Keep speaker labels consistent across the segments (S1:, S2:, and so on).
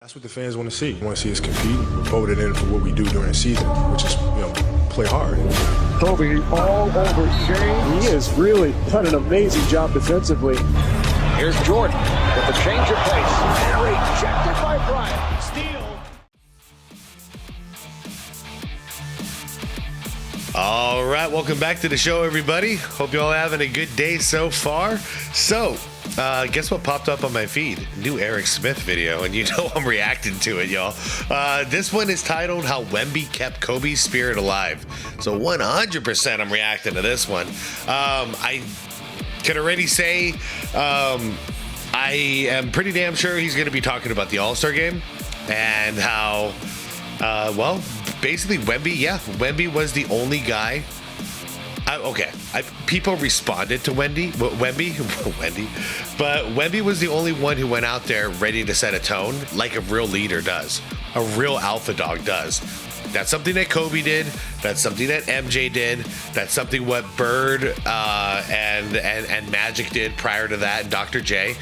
S1: That's what the fans want to see. They want to see us compete. We're voted in for what we do during the season, which is, play hard.
S2: Kobe all over Shane. He has really done an amazing job defensively.
S3: Here's Jordan with the change of pace. And rejected by Bryant. Steal.
S4: All right, welcome back to the show, everybody. Hope you all having a good day so far. So, guess what popped up on my feed? New Eric Smith video, and you know I'm reacting to it, y'all. This one is titled "How Wemby Kept Kobe's Spirit Alive." So 100% I'm reacting to this one. I can already say I am pretty damn sure he's going to be talking about the All-Star game and how, basically Wemby was the only guy. People responded to Wemby, but Wemby was the only one who went out there ready to set a tone like a real leader does, a real alpha dog does. That's something that Kobe did. That's something that MJ did. That's something what Bird and Magic did prior to that, and Dr. J.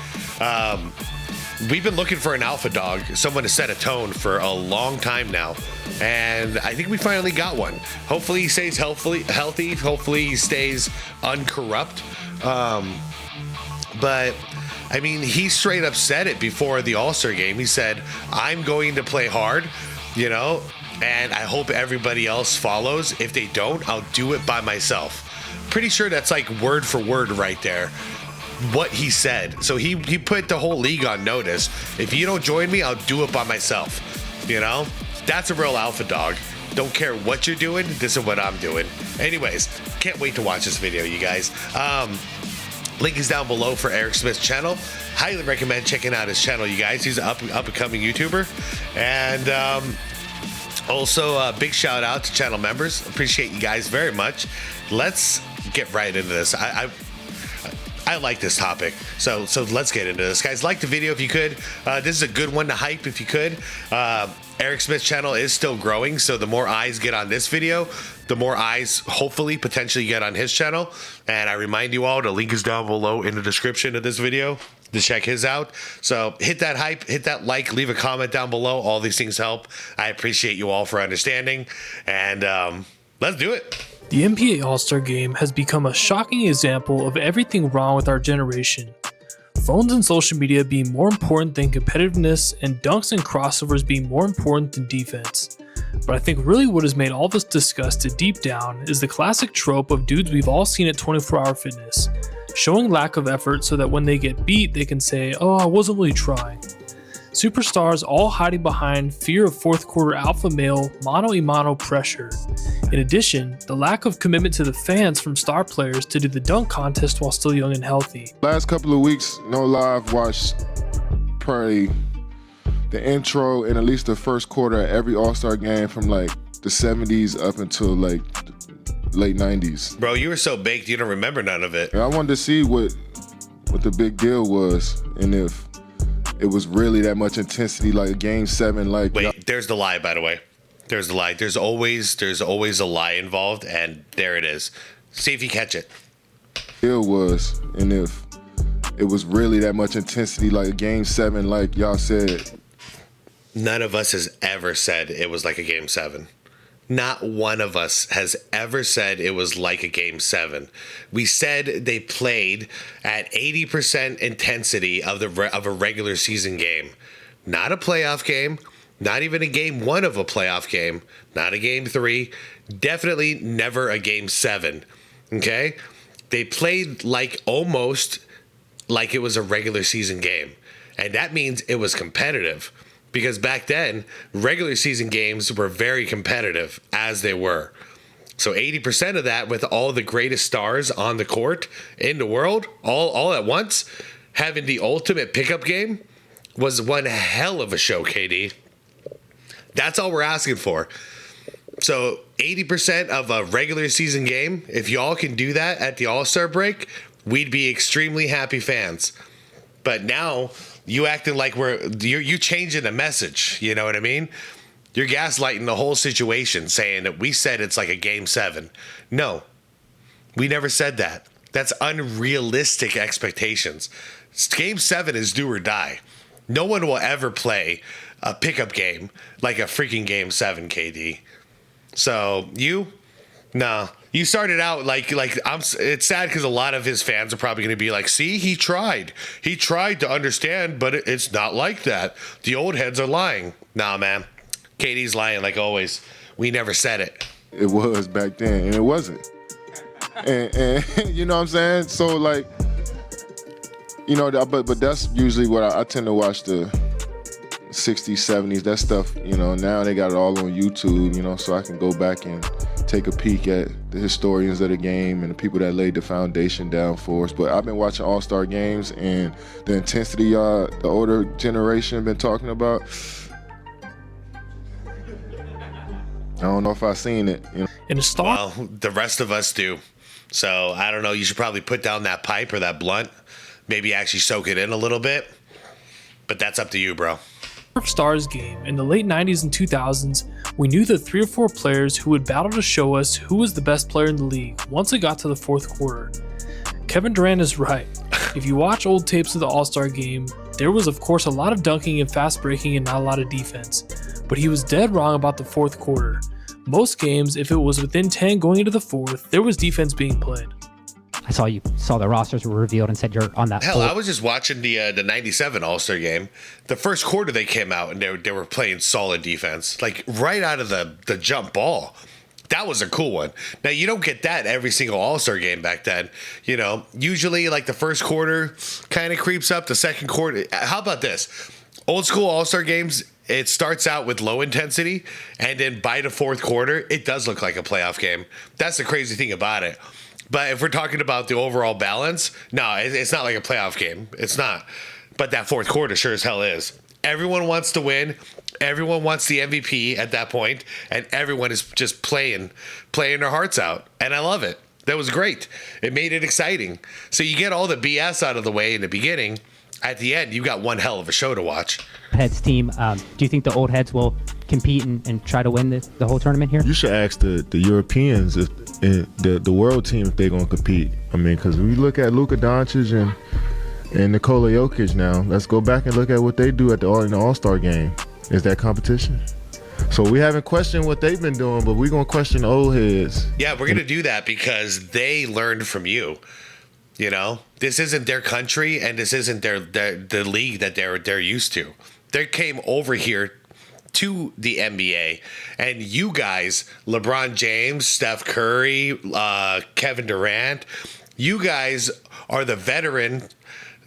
S4: We've been looking for an alpha dog, someone to set a tone for a long time now. And I think we finally got one. Hopefully he stays healthy. Hopefully he stays uncorrupt. But I mean, he straight up said it before the All-Star game. He said, "I'm going to play hard, and I hope everybody else follows. If they don't, I'll do it by myself." Pretty sure that's like word for word right there what he said. So he put the whole league on notice. If you don't join me, I'll do it by myself. That's a real alpha dog. Don't care what you're doing. This is what I'm doing. Anyways, can't wait to watch this video, you guys. Link is down below for Eric Smith's channel. Highly recommend checking out his channel, you guys. He's an up and coming YouTuber. And also a big shout out to channel members. Appreciate you guys very much. Let's get right into this. I like this topic, so let's get into this, guys. Like the video if you could. This is a good one to hype if you could. Eric Smith's channel is still growing, so the more eyes get on this video, the more eyes hopefully potentially get on his channel. And I remind you all, the link is down below in the description of this video to check his out. So hit that hype, hit that like, leave a comment down below. All these things help. I appreciate you all for understanding, and let's do it.
S5: The NBA All-Star Game has become a shocking example of everything wrong with our generation. Phones and social media being more important than competitiveness, and dunks and crossovers being more important than defense. But I think really what has made all this disgusted deep down is the classic trope of dudes we've all seen at 24-Hour Fitness, showing lack of effort so that when they get beat they can say, "Oh, I wasn't really trying." Superstars all hiding behind fear of fourth quarter alpha male mano-a-mano pressure. In addition, the lack of commitment to the fans from star players to do the dunk contest while still young and healthy.
S6: Last couple of weeks, no lie, I've watched probably the intro and at least the first quarter of every All-Star game from like the 70s up until like late 90s.
S4: Bro, you were so baked you don't remember none of it.
S6: And I wanted to see what the big deal was, and if it was really that much intensity, like a Game 7. Like,
S4: wait, there's the lie, by the way. There's the lie. There's always a lie involved, and there it is. See if you catch it.
S6: Deal was, and if it was really that much intensity, like a Game 7, like y'all said.
S4: None of us has ever said it was like a Game 7. Not one of us has ever said it was like a Game 7. We said they played at 80% intensity of a regular season game. Not a playoff game, not even a Game 1 of a playoff game, not a Game 3, definitely never a Game 7, okay? They played almost like it was a regular season game, and that means it was competitive. Because back then, regular season games were very competitive, as they were. So 80% of that, with all the greatest stars on the court in the world, all at once, having the ultimate pickup game, was one hell of a show, KD. That's all we're asking for. So 80% of a regular season game, if y'all can do that at the All-Star break, we'd be extremely happy fans. But now, you acting like you changing the message, you know what I mean? You're gaslighting the whole situation, saying that we said it's like a Game 7. No, we never said that. That's unrealistic expectations. Game 7 is do or die. No one will ever play a pickup game like a freaking Game 7, KD. So no. You started out like it's sad because a lot of his fans are probably going to be like, see, he tried to understand, but it's not like that. The old heads are lying. Nah, man. KD's lying like always. We never said it.
S6: It was back then, and it wasn't. And you know what I'm saying? So like, you know, but that's usually what I tend to watch, the 60s, 70s, that stuff. You know, now they got it all on YouTube, you know, so I can go back and take a peek at the historians of the game and the people that laid the foundation down for us. But I've been watching All-Star games, and the intensity the older generation been talking about, I don't know if I've seen it. You know?
S5: In a star.
S4: Well, the rest of us do. So I don't know. You should probably put down that pipe or that blunt. Maybe actually soak it in a little bit. But that's up to you, bro.
S5: Stars game in the late 90s and 2000s, we knew the 3 or 4 players who would battle to show us who was the best player in the league once it got to the fourth quarter. Kevin Durant is right. If you watch old tapes of the All-Star game, there was of course a lot of dunking and fast breaking and not a lot of defense, but he was dead wrong about the fourth quarter. Most games, if it was within 10 going into the fourth, there was defense being played.
S7: I saw you saw the rosters were revealed and said you're on that.
S4: Hell, I was just watching the 97 All-Star game. The first quarter they came out and they were playing solid defense, like right out of the jump ball. That was a cool one. Now, you don't get that every single All-Star game back then. You know, usually like the first quarter kind of creeps up. The second quarter, how about this? Old school All-Star games, it starts out with low intensity, and then by the fourth quarter, it does look like a playoff game. That's the crazy thing about it. But if we're talking about the overall balance, no, it's not like a playoff game. It's not. But that fourth quarter sure as hell is. Everyone wants to win. Everyone wants the MVP at that point, and everyone is just playing their hearts out. And I love it. That was great. It made it exciting. So you get all the BS out of the way in the beginning. At the end, you got one hell of a show to watch.
S7: Heads team, do you think the old heads will compete and try to win the whole tournament here?
S8: You should ask the Europeans, if the world team, if they're going to compete. I mean, because we look at Luka Doncic and Nikola Jokic now. Let's go back and look at what they do in the All-Star game. Is that competition? So we haven't questioned what they've been doing, but we're going to question the old heads.
S4: Yeah, we're going to do that because they learned from you. You know, this isn't their country, and this isn't the league that they're used to. They came over here to the NBA, and you guys, LeBron James, Steph Curry, Kevin Durant, you guys are the veteran.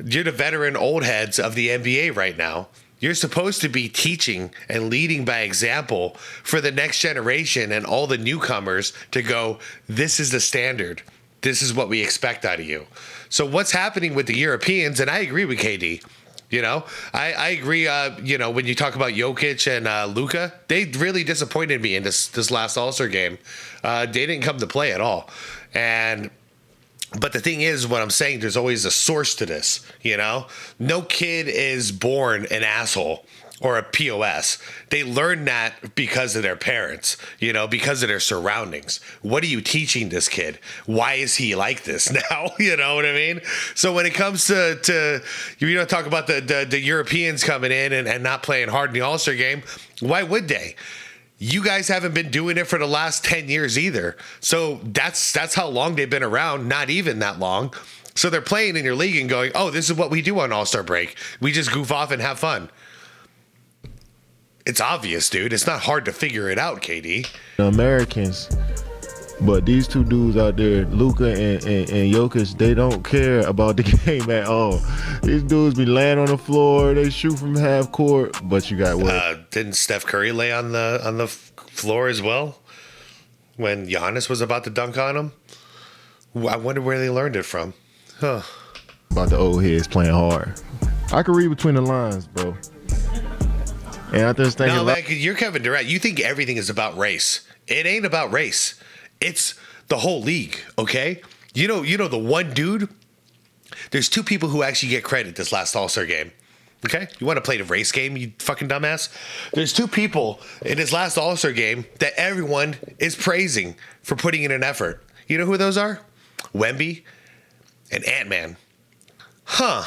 S4: You're the veteran old heads of the NBA right now. You're supposed to be teaching and leading by example for the next generation and all the newcomers to go, this is the standard. This is what we expect out of you. So what's happening with the Europeans, and I agree with KD. You know, I agree, you know, when you talk about Jokic and Luka, they really disappointed me in this last All-Star game. They didn't come to play at all. But the thing is, what I'm saying, there's always a source to this, you know? No kid is born an asshole or a POS. They learn that because of their parents, you know, because of their surroundings. What are you teaching this kid? Why is he like this now? You know what I mean? So when it comes to you know, talk about the Europeans coming in and not playing hard in the All-Star game, why would they? You guys haven't been doing it for the last 10 years either. So that's how long they've been around, not even that long. So they're playing in your league and going, oh, this is what we do on All-Star break. We just goof off and have fun. It's obvious, dude. It's not hard to figure it out, KD.
S8: The Americans, but these two dudes out there, Luka and Jokic, they don't care about the game at all. These dudes be laying on the floor, they shoot from half court, but you got what?
S4: Didn't Steph Curry lay on the floor as well when Giannis was about to dunk on him? I wonder where they learned it from. Huh.
S8: About the old heads playing hard. I can read between the lines, bro. And I just think,
S4: no, man, you're Kevin Durant. You think everything is about race. It ain't about race. It's the whole league, okay? You know the one dude, there's two people who actually get credit this last All-Star game, okay? You want to play the race game, you fucking dumbass? There's two people in this last All-Star game that everyone is praising for putting in an effort. You know who those are? Wemby and Ant-Man. Huh.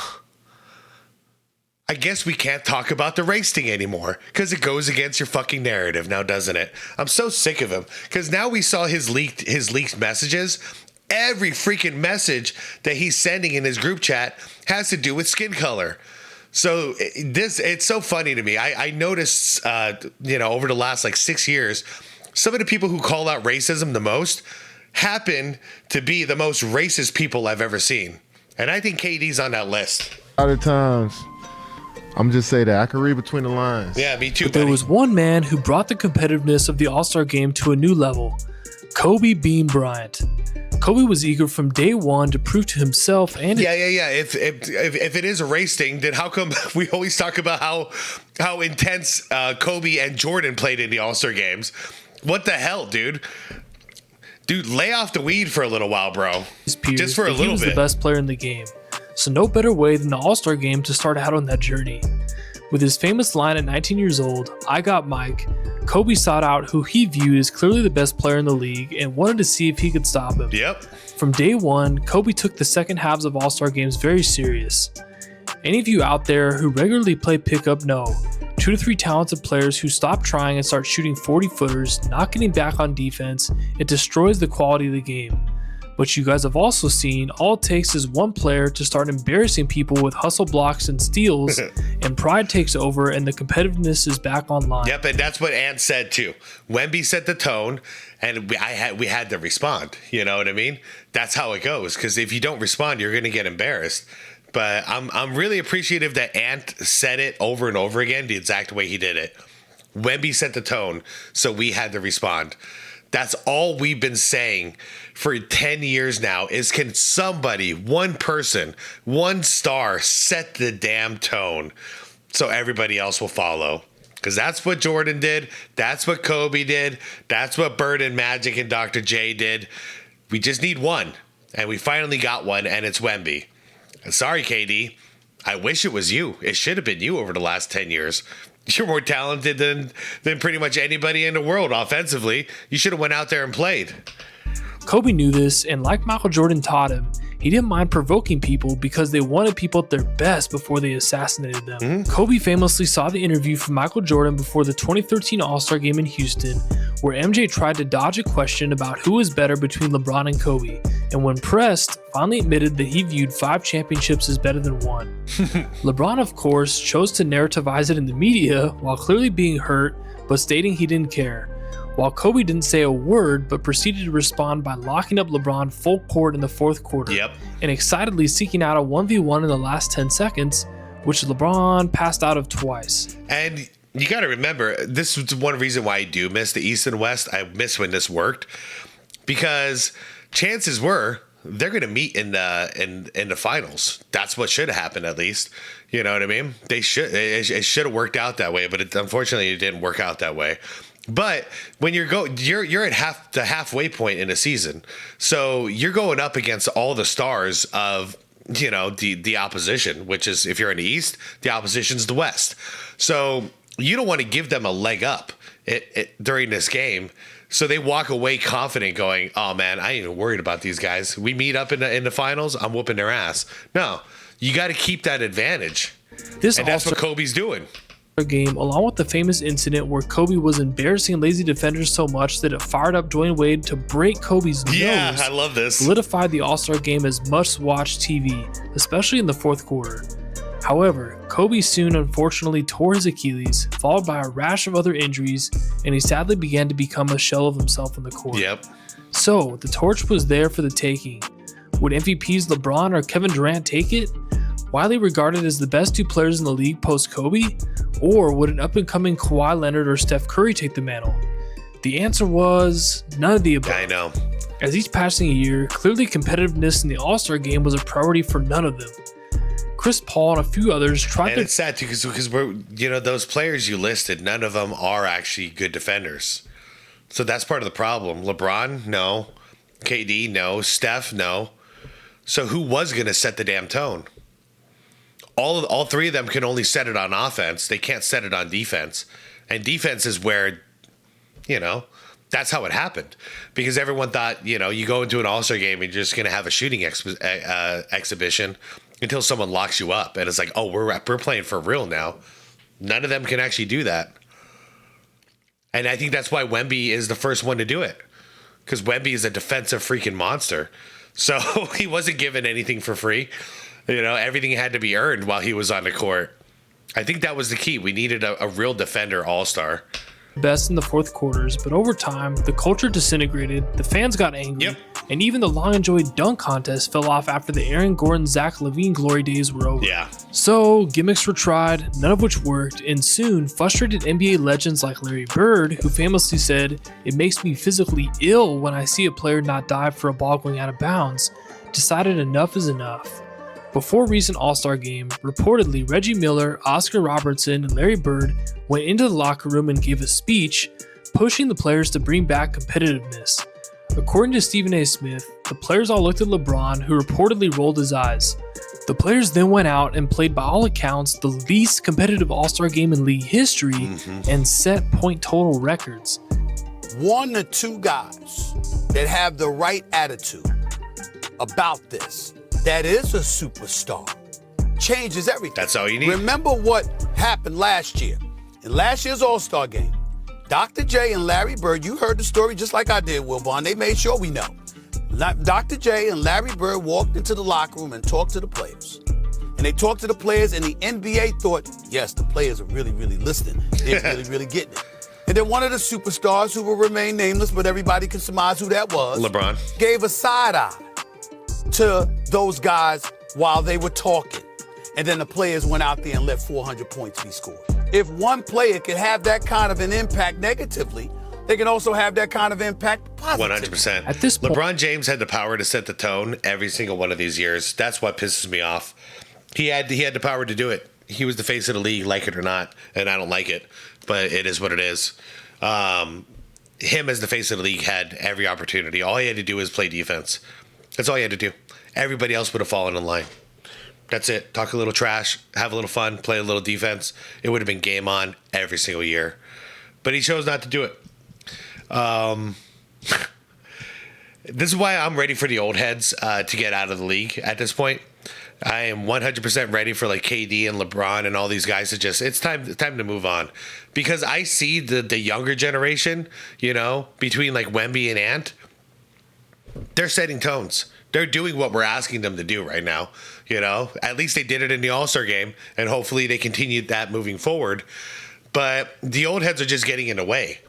S4: I guess we can't talk about the race thing anymore because it goes against your fucking narrative now, doesn't it? I'm so sick of him because now we saw his leaked messages. Every freaking message that he's sending in his group chat has to do with skin color. So it's so funny to me. I noticed, over the last like 6 years, some of the people who call out racism the most happen to be the most racist people I've ever seen. And I think KD's on that list.
S8: A lot of times, I'm just saying that I can read between the lines.
S4: Yeah, me too.
S5: But there was one man who brought the competitiveness of the All-Star game to a new level, Kobe Bean Bryant. Kobe was eager from day one to prove to himself and
S4: yeah. If it is a race thing, then how come we always talk about how intense Kobe and Jordan played in the All-Star games? What the hell, dude? Dude, lay off the weed for a little while, bro. Just for a little bit. He was
S5: the best player in the game. So no better way than the All-Star game to start out on that journey. With his famous line at 19 years old, "I got Mike," Kobe sought out who he viewed as clearly the best player in the league and wanted to see if he could stop him.
S4: Yep.
S5: From day one, Kobe took the second halves of All-Star games very serious. Any of you out there who regularly play pickup know, 2 to 3 talented players who stop trying and start shooting 40-footers, not getting back on defense, it destroys the quality of the game. But you guys have also seen all it takes is one player to start embarrassing people with hustle blocks and steals, and pride takes over and the competitiveness is back online.
S4: Yep, and that's what Ant said too. Wemby set the tone, and we had to respond. You know what I mean? That's how it goes. Because if you don't respond, you're going to get embarrassed. But I'm really appreciative that Ant said it over and over again the exact way he did it. Wemby set the tone, so we had to respond. That's all we've been saying for 10 years now is, can somebody, one person, one star set the damn tone so everybody else will follow? Because that's what Jordan did. That's what Kobe did. That's what Bird and Magic and Dr. J did. We just need one. And we finally got one, and it's Wemby. Sorry, KD. I wish it was you. It should have been you over the last 10 years. You're more talented than pretty much anybody in the world offensively. You should have went out there and played.
S5: Kobe knew this, and like Michael Jordan taught him, he didn't mind provoking people because they wanted people at their best before they assassinated them.
S4: Mm-hmm.
S5: Kobe famously saw the interview from Michael Jordan before the 2013 All-Star game in Houston, where MJ tried to dodge a question about who was better between LeBron and Kobe, and when pressed, finally admitted that he viewed 5 championships as better than 1. LeBron, of course, chose to narrativize it in the media while clearly being hurt, but stating he didn't care. While Kobe didn't say a word, but proceeded to respond by locking up LeBron full court in the 4th quarter, and excitedly seeking out a 1v1 in the last 10 seconds, which LeBron passed out of twice.
S4: And you got to remember, this is one reason why I do miss the East and West. I miss when this worked, because chances were they're going to meet in the finals. That's what should have happened, at least. You know what I mean? It should have worked out that way, but unfortunately it didn't work out that way. But when you're at the halfway point in a season, so you're going up against all the stars of the opposition, which is, if you're in the East, the opposition's the West. So you don't want to give them a leg up during this game. So they walk away confident, going, "Oh man, I ain't even worried about these guys. We meet up in the finals. I'm whooping their ass." No, you got to keep that advantage, and that's what Kobe's doing.
S5: Game, along with the famous incident where Kobe was embarrassing lazy defenders so much that it fired up Dwayne Wade to break Kobe's nose.
S4: Yeah, I love this.
S5: Solidified the All-Star game as must-watch TV, especially in the 4th quarter. However, Kobe soon unfortunately tore his Achilles, followed by a rash of other injuries, and he sadly began to become a shell of himself on the court.
S4: Yep.
S5: So, the torch was there for the taking. Would MVPs LeBron or Kevin Durant take it? Widely regarded as the best 2 players in the league post-Kobe? Or would an up-and-coming Kawhi Leonard or Steph Curry take the mantle? The answer was none of the above.
S4: I know.
S5: As each passing year, clearly competitiveness in the All-Star game was a priority for none of them. Chris Paul and a few others tried
S4: and it's sad too, because we're, those players you listed, none of them are actually good defenders. So that's part of the problem. LeBron, no. KD, no. Steph, no. So who was going to set the damn tone? All 3 of them can only set it on offense. They can't set it on defense. And defense is where, that's how it happened. Because everyone thought, you go into an All-Star game and you're just going to have a shooting exhibition. until someone locks you up and it's like, oh, we're playing for real now. None of them can actually do that. And I think that's why Wemby is the first one to do it, because Wemby is a defensive freaking monster. So he wasn't given anything for free. Everything had to be earned while he was on the court. I think that was the key. We needed a real defender all-star.
S5: Best in the fourth quarters, but over time, the culture disintegrated, the fans got angry, and even the long-enjoyed dunk contest fell off after the Aaron Gordon, Zach LaVine glory days were over.
S4: Yeah.
S5: So, gimmicks were tried, none of which worked, and soon, frustrated NBA legends like Larry Bird, who famously said, "It makes me physically ill when I see a player not dive for a ball going out of bounds," decided enough is enough. Before recent All-Star game, reportedly Reggie Miller, Oscar Robertson, and Larry Bird went into the locker room and gave a speech, pushing the players to bring back competitiveness. According to Stephen A. Smith, the players all looked at LeBron, who reportedly rolled his eyes. The players then went out and played, by all accounts, the least competitive All-Star game in league history and set point total records.
S9: 1 to 2 guys that have the right attitude about this, that is a superstar, changes everything.
S4: That's all you need.
S9: Remember what happened last year. In last year's All-Star game, Dr. J and Larry Bird, you heard the story just like I did, Wilbon. They made sure we know. Dr. J and Larry Bird walked into the locker room and talked to the players. And they talked to the players, and the NBA thought, yes, the players are really, really listening. They're really, really getting it. And then one of the superstars, who will remain nameless, but everybody can surmise who that was,
S4: LeBron,
S9: gave a side eye to those guys while they were talking. And then the players went out there and let 400 points be scored. If one player can have that kind of an impact negatively, they can also have that kind of impact positively.
S4: 100%.
S5: At this point,
S4: LeBron James had the power to set the tone every single one of these years. That's what pisses me off. He had the power to do it. He was the face of the league, like it or not, and I don't like it, but it is what it is. Him as the face of the league had every opportunity. All he had to do was play defense. That's all he had to do. Everybody else would have fallen in line. That's it. Talk a little trash, have a little fun, play a little defense. It would have been game on every single year. But he chose not to do it. This is why I'm ready for the old heads to get out of the league at this point. I am 100% ready for like KD and LeBron and all these guys to just, it's time to move on. Because I see the younger generation, between like Wemby and Ant, they're setting tones. They're doing what we're asking them to do right now. At least they did it in the All-Star game, and hopefully they continued that moving forward. But the old heads are just getting in the way.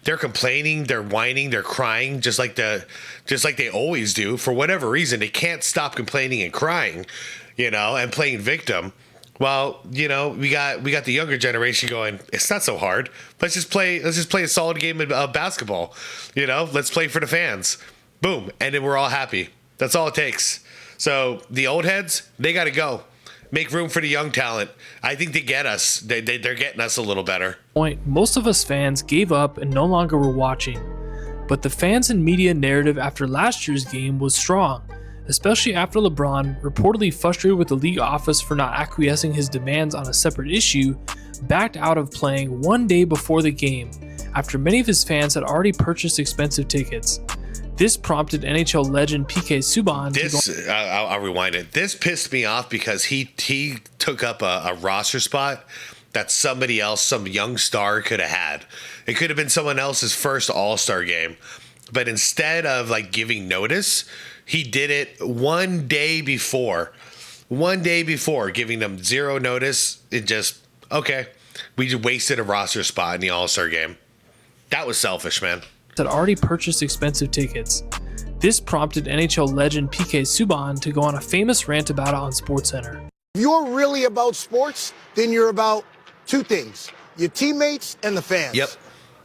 S4: They're complaining, they're whining, they're crying, just like they always do. For whatever reason, they can't stop complaining and crying, and playing victim. Well, we got the younger generation going, it's not so hard. Let's just play a solid game of basketball. Let's play for the fans. Boom, and then we're all happy. That's all it takes. So the old heads, they got to go. Make room for the young talent. I think they get us. They're getting us a little better.
S5: Most of us fans gave up and no longer were watching. But the fans and media narrative after last year's game was strong, especially after LeBron, reportedly frustrated with the league office for not acquiescing his demands on a separate issue, backed out of playing 1 day before the game, after many of his fans had already purchased expensive tickets. This prompted NHL legend PK Subban to
S4: I'll rewind it. This pissed me off because he took up a roster spot that somebody else, some young star, could have had. It could have been someone else's first All-Star game. But instead of like giving notice, he did it 1 day before. 1 day before, giving them zero notice. It just, okay, we just wasted a roster spot in the All-Star game. That was selfish, man.
S5: Had already purchased expensive tickets. This prompted NHL legend PK Subban to go on a famous rant about it on SportsCenter.
S10: If you're really about sports, then you're about two things: your teammates and the fans.
S4: Yep.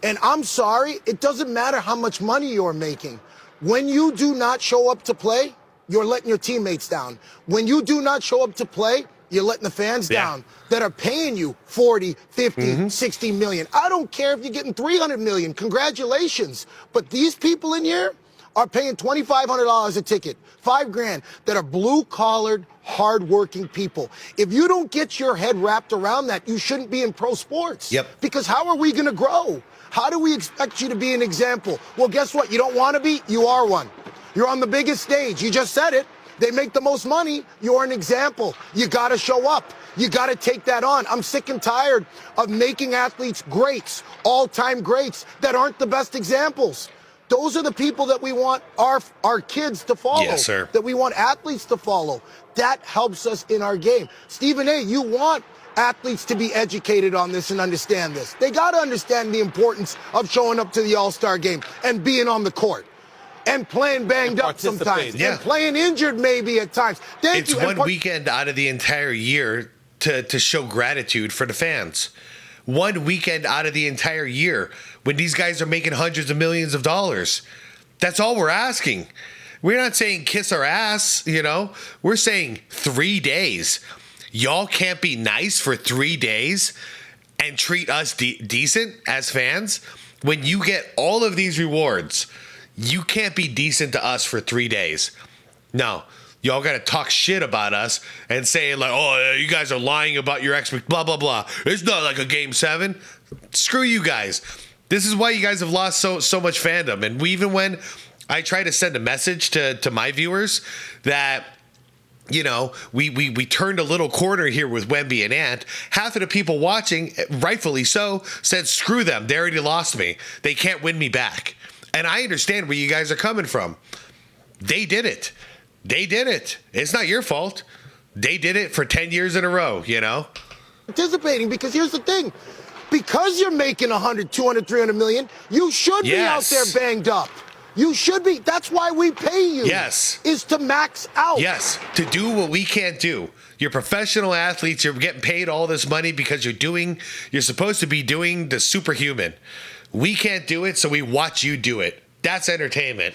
S10: And I'm sorry, it doesn't matter how much money you're making. When you do not show up to play, you're letting your teammates down. When you do not show up to play, you're letting the fans down that are paying you 40, 50, 60 million. I don't care if you're getting 300 million. Congratulations. But these people in here are paying $2,500 a ticket, $5,000, that are blue-collared, hard-working people. If you don't get your head wrapped around that, you shouldn't be in pro sports.
S4: Yep.
S10: Because how are we going to grow? How do we expect you to be an example? Well, guess what? You don't want to be? You are one. You're on the biggest stage. You just said it. They make the most money. You're an example. You got to show up. You got to take that on. I'm sick and tired of making athletes greats, all-time greats, that aren't the best examples. Those are the people that we want our kids to follow,
S4: yes, sir.
S10: that we want athletes to follow. That helps us in our game. Stephen A., you want athletes to be educated on this and understand this. They got to understand the importance of showing up to the All-Star game and being on the court. And playing banged up sometimes.
S4: Yeah.
S10: And playing injured maybe at times.
S4: It's one weekend out of the entire year to show gratitude for the fans. One weekend out of the entire year when these guys are making hundreds of millions of dollars. That's all we're asking. We're not saying kiss our ass, you know. We're saying 3 days. Y'all can't be nice for 3 days and treat us decent as fans. When you get all of these rewards, you can't be decent to us for 3 days. No, y'all got to talk shit about us and say like, oh, you guys are lying about your blah, blah, blah. It's not like a Game 7. Screw you guys. This is why you guys have lost so much fandom. And even when I try to send a message to my viewers that, you know, we turned a little corner here with Wemby and Ant, half of the people watching, rightfully so, said, screw them. They already lost me. They can't win me back. And I understand where you guys are coming from. They did it. They did it. It's not your fault. They did it for 10 years in a row, you know?
S10: Participating, because here's the thing. Because you're making 100, 200, 300 million, you should be out there banged up. You should be. That's why we pay you.
S4: Yes.
S10: Is to max out.
S4: Yes. To do what we can't do. You're professional athletes. You're getting paid all this money because you're supposed to be doing the superhuman. We can't do it, so we watch you do it. That's entertainment.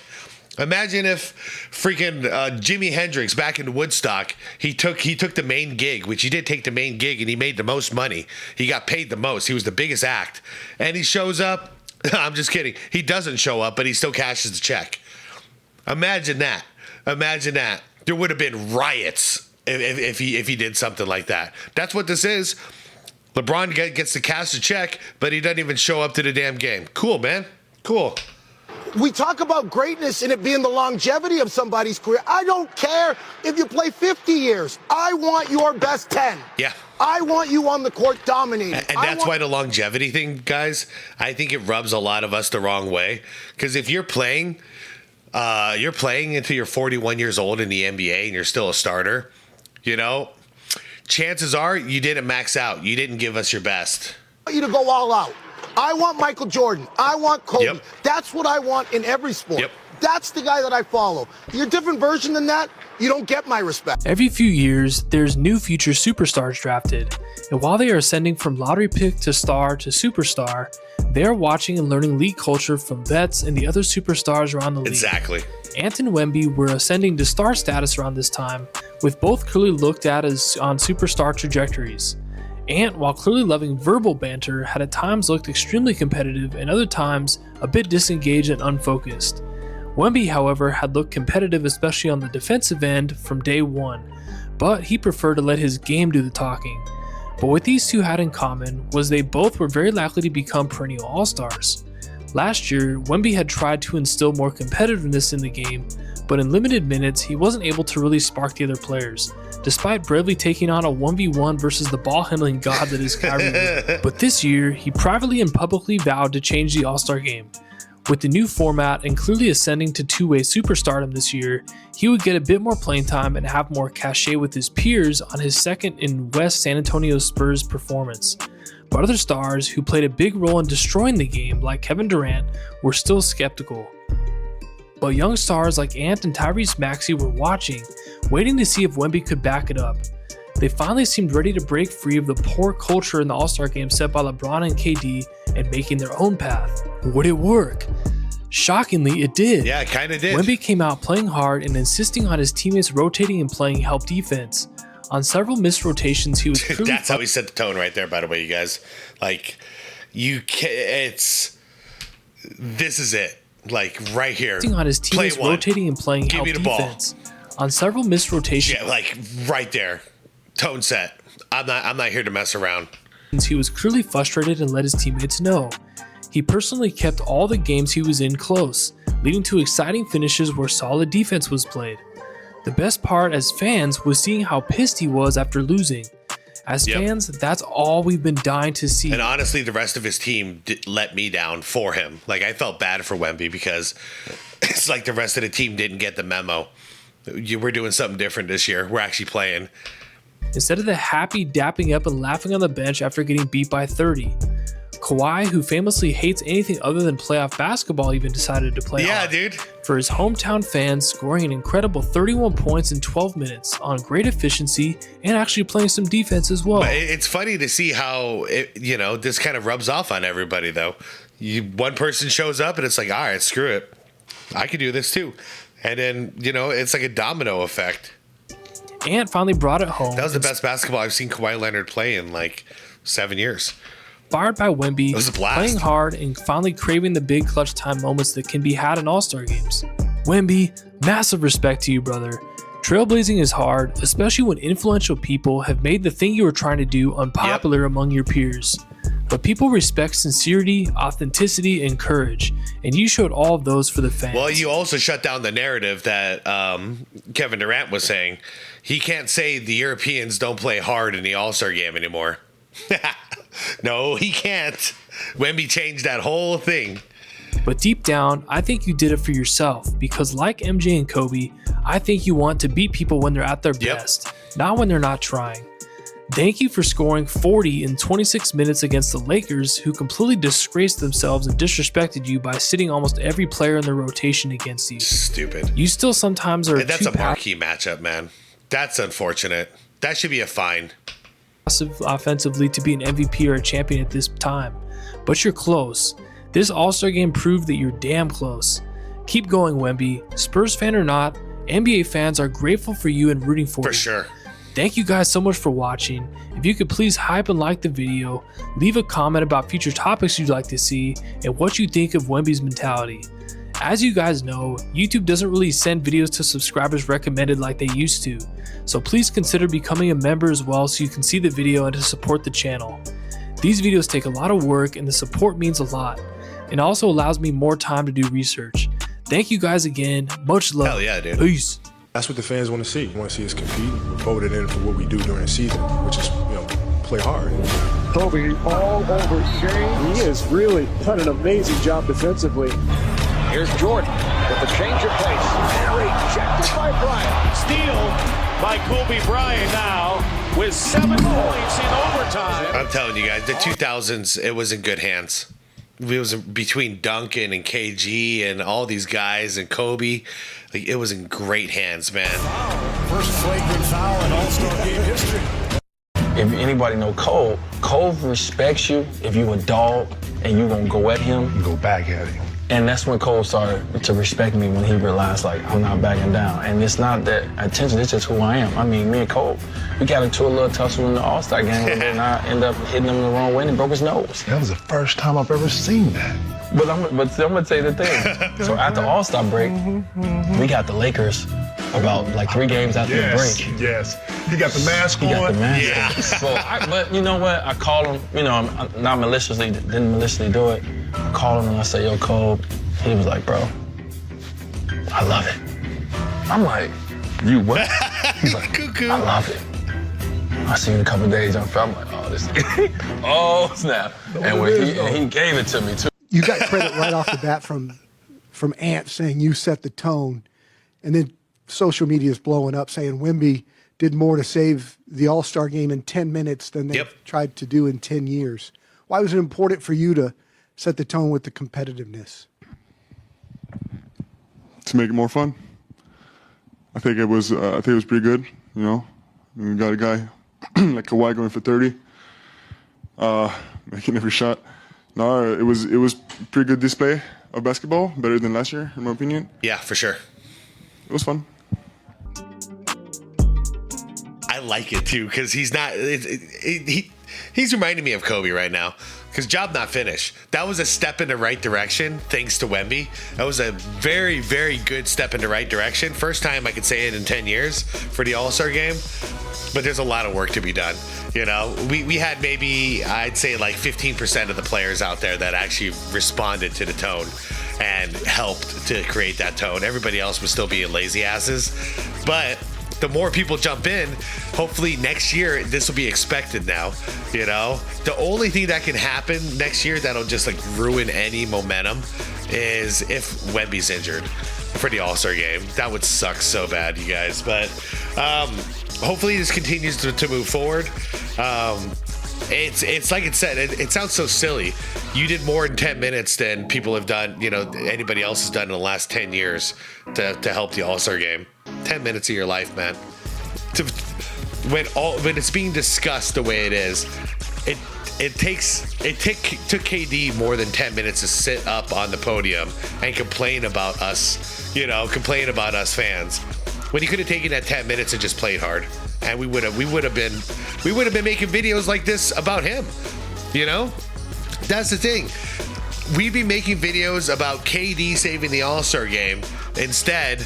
S4: Imagine if freaking Jimi Hendrix back in Woodstock, he took the main gig, which he did take the main gig, and he made the most money. He got paid the most. He was the biggest act. And he shows up. I'm just kidding. He doesn't show up, but he still cashes the check. Imagine that. Imagine that. There would have been riots if he did something like that. That's what this is. LeBron gets to cash the check, but he doesn't even show up to the damn game. Cool, man. Cool.
S10: We talk about greatness and it being the longevity of somebody's career. I don't care if you play 50 years. I want your best 10.
S4: Yeah.
S10: I want you on the court dominating.
S4: And that's why the longevity thing, guys, I think it rubs a lot of us the wrong way. Because if you're playing until you're 41 years old in the NBA and you're still a starter, you know, chances are you didn't max out. You didn't give us your best.
S10: I want you to go all out. I want Michael Jordan. I want Kobe.
S4: Yep.
S10: That's what I want in every sport.
S4: Yep.
S10: That's the guy that I follow. You're a different version than that, you don't get my respect.
S5: Every few years, there's new future superstars drafted, and while they are ascending from lottery pick to star to superstar, they are watching and learning league culture from vets and the other superstars around the league.
S4: Exactly.
S5: Ant and Wemby were ascending to star status around this time, with both clearly looked at as on superstar trajectories. Ant, while clearly loving verbal banter, had at times looked extremely competitive and other times a bit disengaged and unfocused. Wemby, however, had looked competitive, especially on the defensive end from day one, but he preferred to let his game do the talking. But what these two had in common was they both were very likely to become perennial all-stars. Last year, Wemby had tried to instill more competitiveness in the game, but in limited minutes, he wasn't able to really spark the other players, despite bravely taking on a 1v1 versus the ball-handling god that is Kyrie. But this year, he privately and publicly vowed to change the All-Star game. With the new format and clearly ascending to two-way superstardom this year, he would get a bit more playing time and have more cachet with his peers on his second in West San Antonio Spurs performance. But other stars who played a big role in destroying the game, like Kevin Durant, were still skeptical. But young stars like Ant and Tyrese Maxey were watching, waiting to see if Wemby could back it up. They finally seemed ready to break free of the poor culture in the All-Star game set by LeBron and KD and making their own path. Would it work? Shockingly, it did.
S4: Yeah, it kind of did.
S5: Wemby came out playing hard and insisting on his teammates rotating and playing help defense. On several missed rotations, he was clearly
S4: That's how he set the tone right there, by the way, you guys. Like, this is it. Like, right here.
S5: On his teammates rotating and playing
S4: Give
S5: help
S4: me the
S5: defense. On several missed rotations.
S4: Yeah, like, right there. Tone set. I'm not here to mess around.
S5: He was clearly frustrated and let his teammates know. He personally kept all the games he was in close, leading to exciting finishes where solid defense was played. The best part as fans was seeing how pissed he was after losing. As fans, that's all we've been dying to see.
S4: And honestly, the rest of his team let me down for him. Like, I felt bad for Wemby because it's like the rest of the team didn't get the memo. We're doing something different this year. We're actually playing.
S5: Instead of the happy dapping up and laughing on the bench after getting beat by 30. Kawhi, who famously hates anything other than playoff basketball, even decided to play hard.
S4: Dude.
S5: For his hometown fans, scoring an incredible 31 points in 12 minutes on great efficiency and actually playing some defense as well.
S4: But it's funny to see how, this kind of rubs off on everybody, though. One person shows up and it's like, all right, screw it. I could do this too. And then, it's like a domino effect.
S5: Ant finally brought it home.
S4: That was the best basketball I've seen Kawhi Leonard play in like 7 years.
S5: Fired by Wemby,
S4: it was a blast.
S5: Playing hard and finally craving the big clutch time moments that can be had in All-Star games. Wemby, massive respect to you, brother. Trailblazing is hard, especially when influential people have made the thing you were trying to do unpopular among your peers. But people respect sincerity, authenticity, and courage, and you showed all of those for the fans.
S4: Well, you also shut down the narrative that Kevin Durant was saying. He can't say the Europeans don't play hard in the All-Star game anymore. No, he can't. Wemby changed that whole thing.
S5: But deep down, I think you did it for yourself because like MJ and Kobe, I think you want to beat people when they're at their best, not when they're not trying. Thank you for scoring 40 in 26 minutes against the Lakers, who completely disgraced themselves and disrespected you by sitting almost every player in their rotation against you.
S4: Stupid.
S5: You still sometimes are.
S4: And that's a marquee matchup, man. That's unfortunate. That should be a fine.
S5: Offensively to be an MVP or a champion at this time, but you're close. This All-Star game proved that you're damn close. Keep going, Wemby. Spurs fan or not, NBA fans are grateful for you and rooting for you.
S4: For sure.
S5: Thank you guys so much for watching. If you could please hype and like the video, leave a comment about future topics you'd like to see, and what you think of Wemby's mentality. As you guys know, YouTube doesn't really send videos to subscribers recommended like they used to, so please consider becoming a member as well so you can see the video and to support the channel. These videos take a lot of work and the support means a lot, and also allows me more time to do research. Thank you guys again, much love.
S4: Hell yeah, dude.
S5: Peace.
S1: That's what the fans want to see. They want to see us compete. We're voted in for what we do during the season, which is, play hard.
S2: Kobe all over Shane. He has really done an amazing job defensively.
S3: Here's Jordan with the change of pace. And rejected by Bryant.
S11: Steal by Kobe Bryant now with 7 points in overtime.
S4: I'm telling you guys, the 2000s, it was in good hands. It was between Duncan and KG and all these guys and Kobe. Like, it was in great hands, man.
S11: First flagrant foul in All-Star game history.
S12: If anybody know Cole, Cole respects you if you a dog and you gonna go at him.
S13: You go back at him.
S12: And that's when Cole started to respect me, when he realized, like, I'm not backing down. And it's not that attention, it's just who I am. I mean, me and Cole, we got into a little tussle in the All-Star game, and then I ended up hitting him the wrong way and he broke his nose.
S13: That was the first time I've ever seen that.
S12: But I'm gonna tell you the thing. So after All-Star break, we got the Lakers about like 3 games after the break.
S13: Yes, he got the mask on.
S12: He got the mask on. But you know what? I called him, I'm not didn't maliciously do it. I called him and I said, yo, Cole. He was like, bro, I love it. I'm like, you what? He's like, I love it. I see you in a couple of days. I'm like, oh, this oh, snap. And when he gave it to me, too.
S14: You got credit right off the bat from Ant saying you set the tone. And then social media is blowing up saying Wemby did more to save the All-Star game in 10 minutes than they tried to do in 10 years. Why was it important for you to set the tone with the competitiveness?
S6: To make it more fun. I think it was pretty good, We got a guy like Kawhi going for 30, making every shot. No, it was pretty good display of basketball, better than last year, in my opinion.
S4: Yeah, for sure.
S6: It was fun.
S4: I like it too, because he's not. He's reminding me of Kobe right now. Because job not finished. That was a step in the right direction, thanks to Wemby. That was a very, very good step in the right direction. First time I could say it in 10 years for the All-Star game. But there's a lot of work to be done. We had maybe, I'd say like 15% of the players out there that actually responded to the tone. and helped to create that tone. Everybody else was still being lazy asses. But the more people jump in, hopefully next year, this will be expected now, you know? The only thing that can happen next year that'll just like ruin any momentum is if Wemby's injured for the All-Star game. That would suck so bad, you guys. But hopefully this continues to move forward. It's like it said, it sounds so silly. You did more in 10 minutes than people have done, you know, anybody else has done in the last 10 years to help the All-Star game. 10 minutes of your life, man. When it's being discussed the way it is, it took KD more than 10 minutes to sit up on the podium and complain about us, you know, complain about us fans. When he could have taken that 10 minutes and just played hard. And we would have been making videos like this about him. You know? That's the thing. We'd be making videos about KD saving the All-Star game. Instead,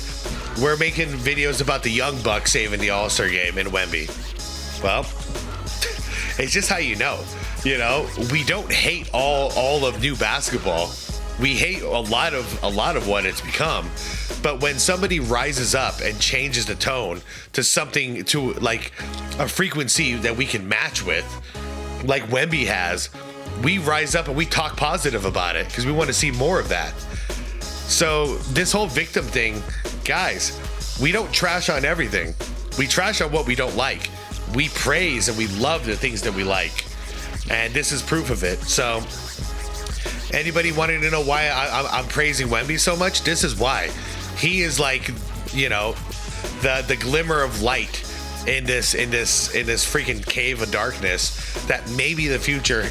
S4: we're making videos about the Young Bucks saving the All-Star game in Wemby. Well, it's just how you know. You know, we don't hate all of new basketball. We hate a lot of what it's become. But when somebody rises up and changes the tone to something, to like a frequency that we can match with, like Wemby has, we rise up and we talk positive about it because we want to see more of that. So this whole victim thing, guys, we don't trash on everything. We trash on what we don't like. We praise and we love the things that we like. And this is proof of it. So anybody wanting to know why I'm praising Wemby so much? This is why. He is like, you know, the glimmer of light in this freaking cave of darkness that maybe the future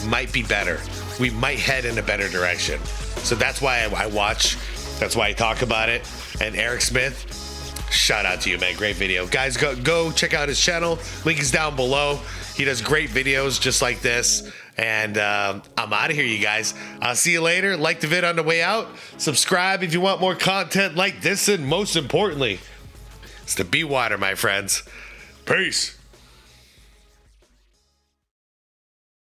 S4: might be better. We might head in a better direction. So that's why I watch. That's why I talk about it. And Eric Smith, shout out to you, man. Great video. Guys, go check out his channel. Link is down below. He does great videos just like this. And I'm out of here, you guys. I'll see you later. Like the vid on the way out. Subscribe if you want more content like this. And most importantly, it's the Be Water, my friends. Peace.